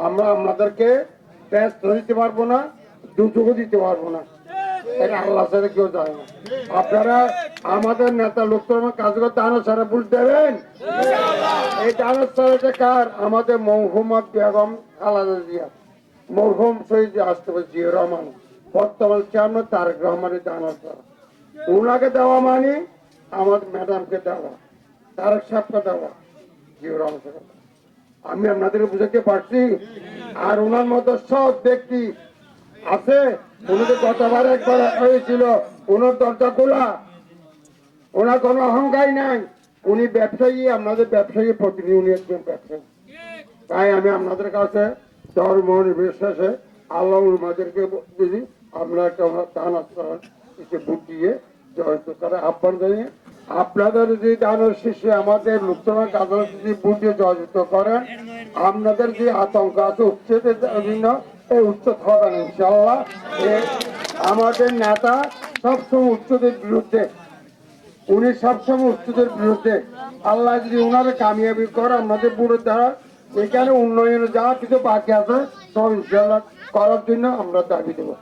আমরা আপনাদেরকে ব্যস্ত দিতে পারবো না, দুচোখও দিতে পারবো না, এটা আল্লাহ ছাড়া কেউ যায় না। আপনারা আমাদের নেতা লোকসভা কাজ করতে আনার ছাড়া ভোট দেবেন। এই আনার ছাড়াটা কার? আমাদের মৌহুমত বেগম খালেদা জিয়া, মরহুম শহীদ রাষ্ট্রপতি জিয়াউর রহমান, বর্তমান চেয়ারম্যান তারেক রহমানের দানার ছাড়া ওনাকে দেওয়া মানে আমাদের ম্যাডামকে দেওয়া, তারেক সাহেবকে দেওয়া, জিয়াউর রহমান। আমি আপনাদের বুঝাতে পারছি? আর ওনার মতো সব ব্যক্তি আছে, উনি তো গতবার একবার হয়েছিল, ওনার দরজা খোলা, ওনার কোনো অহংকার নাই, উনি ব্যবসায়ী, আপনাদের ব্যবসায়ী প্রতিনিধি, উনি একজন ব্যবসায়ী। তাই আমি আপনাদের কাছে ধর্ম নির্বিশেষে আল্লাহ আমাদেরকে বুঝি আমরা একটা দান কিছু বুট দিয়ে জয়ন্ত করে আহ্বান জানিয়ে আপনাদের যে দানের শেষে আমাদের লোকসভা কাজের যদি বুট দিয়ে জয়যুক্ত করেন, আপনাদের যে আতঙ্ক আছে উচ্ছেদের জন্য এই উচ্ছেদ হবে না ইনশাল্লাহ। আমাদের নেতা সবসময় উচ্ছেদের বিরুদ্ধে, উনি সবসময় উচ্ছেদের বিরুদ্ধে। আল্লাহ যদি উনারে কামিয়াবি করে আমাদের বুড়োর দ্বারা এখানে উন্নয়নে যা কিছু বাকি আছে সব ইনশাল্লাহ করার জন্য আমরা দাবি দেবো।